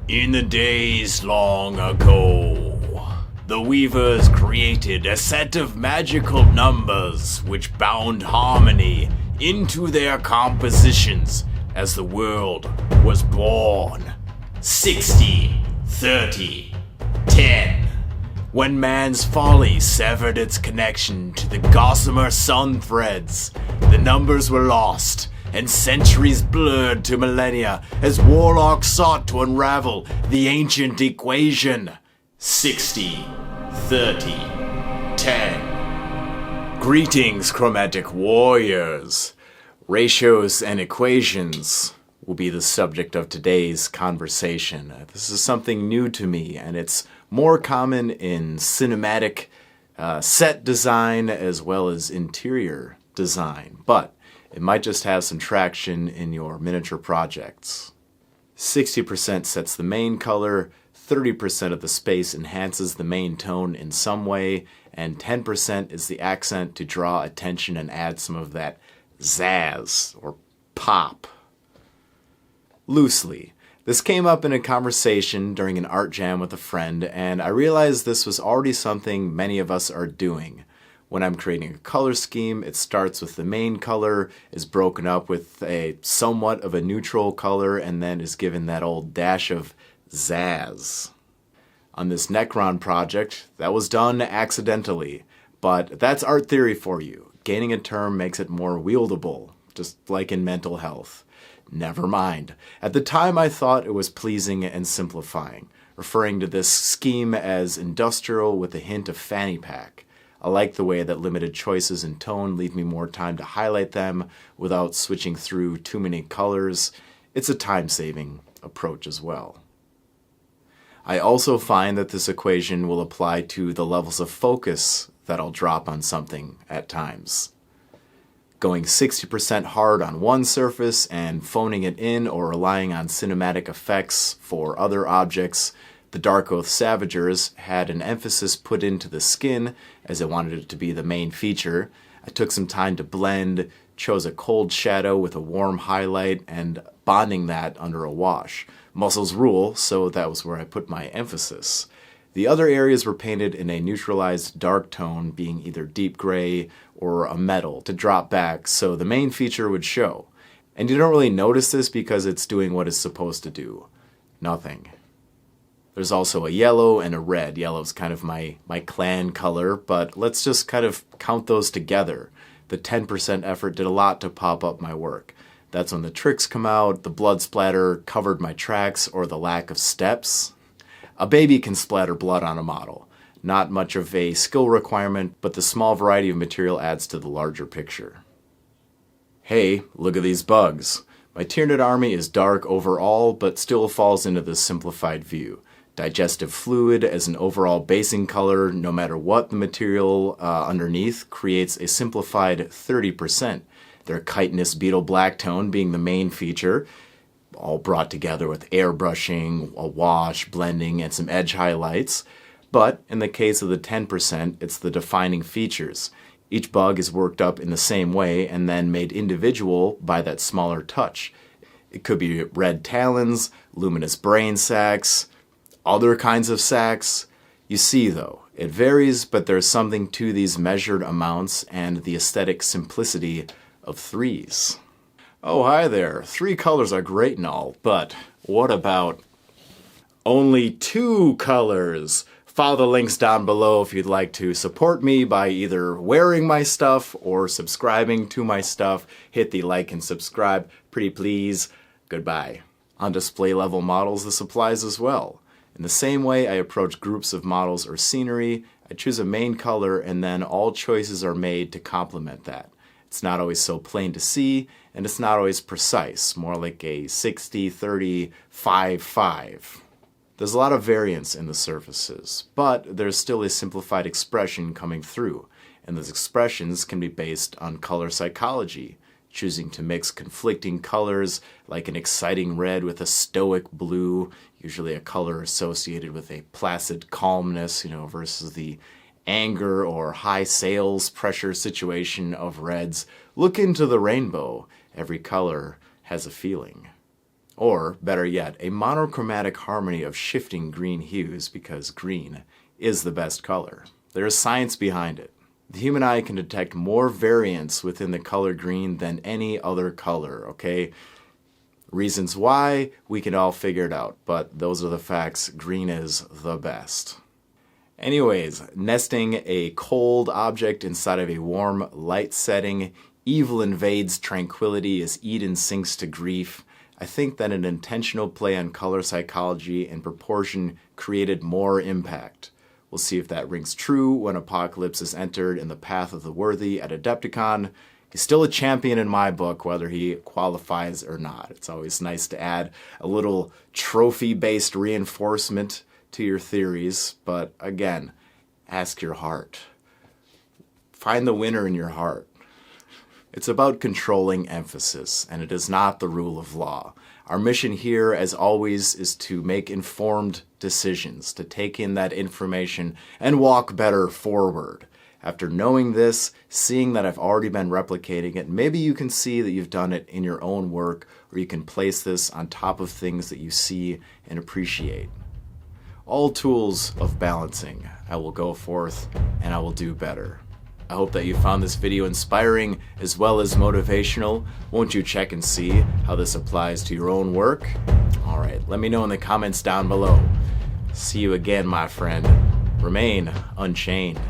In the days long ago, the weavers created a set of magical numbers which bound harmony into their compositions as the world was born. 60, 30, 10. When man's folly severed its connection to the gossamer sun threads, the numbers were lost, and centuries blurred to millennia as warlocks sought to unravel the ancient equation. 60, 30, 10. Greetings, chromatic warriors. Ratios and equations will be the subject of today's conversation. This is something new to me, and it's more common in cinematic set design as well as interior design, but it might just have some traction in your miniature projects. 60% sets the main color, 30% of the space enhances the main tone in some way, and 10% is the accent to draw attention and add some of that zazz or pop. Loosely. This came up in a conversation during an art jam with a friend, and I realized this was already something many of us are doing. When I'm creating a color scheme, it starts with the main color, is broken up with a somewhat of a neutral color, and then is given that old dash of zazz. On this Necron project, that was done accidentally, but that's art theory for you. Gaining a term makes it more wieldable, just like in mental health. Never mind. At the time I thought it was pleasing and simplifying, referring to this scheme as industrial with a hint of fanny pack. I like the way that limited choices in tone leave me more time to highlight them without switching through too many colors. It's a time-saving approach as well. I also find that this equation will apply to the levels of focus that I'll drop on something at times. Going 60% hard on one surface and phoning it in or relying on cinematic effects for other objects, the Dark Oath Savagers had an emphasis put into the skin as I wanted it to be the main feature. I took some time to blend, chose a cold shadow with a warm highlight, and bonding that under a wash. Muscles rule, so that was where I put my emphasis. The other areas were painted in a neutralized dark tone, being either deep gray or a metal, to drop back so the main feature would show. And you don't really notice this because it's doing what it's supposed to do. Nothing. There's also a yellow and a red. Yellow's kind of my clan color, but let's just kind of count those together. The 10% effort did a lot to pop up my work. That's when the tricks come out, the blood splatter covered my tracks, or the lack of steps. A baby can splatter blood on a model. Not much of a skill requirement, but the small variety of material adds to the larger picture. Hey, look at these bugs. My Tyranid army is dark overall, but still falls into this simplified view. Digestive fluid as an overall basing color, no matter what the material underneath, creates a simplified 30%. Their chitinous beetle black tone being the main feature, all brought together with airbrushing, a wash, blending, and some edge highlights. But in the case of the 10%, it's the defining features. Each bug is worked up in the same way and then made individual by that smaller touch. It could be red talons, luminous brain sacs, other kinds of sacs. You see though, it varies, but there's something to these measured amounts and the aesthetic simplicity of threes. Oh, hi there. 3 colors are great and all, but what about only 2 colors? Follow the links down below if you'd like to support me by either wearing my stuff or subscribing to my stuff. Hit the like and subscribe, pretty please. Goodbye. On display level models, this applies as well. In the same way I approach groups of models or scenery, I choose a main color and then all choices are made to complement that. It's not always so plain to see, and it's not always precise, more like a 60, 30, 5, 5. There's a lot of variance in the surfaces, but there's still a simplified expression coming through, and those expressions can be based on color psychology, choosing to mix conflicting colors like an exciting red with a stoic blue, usually a color associated with a placid calmness, versus the anger or high sales pressure situation of reds. Look into the rainbow. Every color has a feeling. Or, better yet, a monochromatic harmony of shifting green hues, because green is the best color. There is science behind it. The human eye can detect more variance within the color green than any other color, okay? Reasons why, we can all figure it out, but those are the facts. Green is the best. Anyways, nesting a cold object inside of a warm light setting, evil invades tranquility as Eden sinks to grief. I think that an intentional play on color psychology and proportion created more impact. We'll see if that rings true when Apocalypse is entered in the Path of the Worthy at Adepticon. He's still a champion in my book, whether he qualifies or not. It's always nice to add a little trophy-based reinforcement to your theories, but again, ask your heart. Find the winner in your heart. It's about controlling emphasis, and it is not the rule of law. Our mission here, as always, is to make informed decisions, to take in that information and walk better forward. After knowing this, seeing that I've already been replicating it, maybe you can see that you've done it in your own work, or you can place this on top of things that you see and appreciate. All tools of balancing. I will go forth and I will do better. I hope that you found this video inspiring as well as motivational. Won't you check and see how this applies to your own work? Alright, let me know in the comments down below. See you again, my friend. Remain unchained.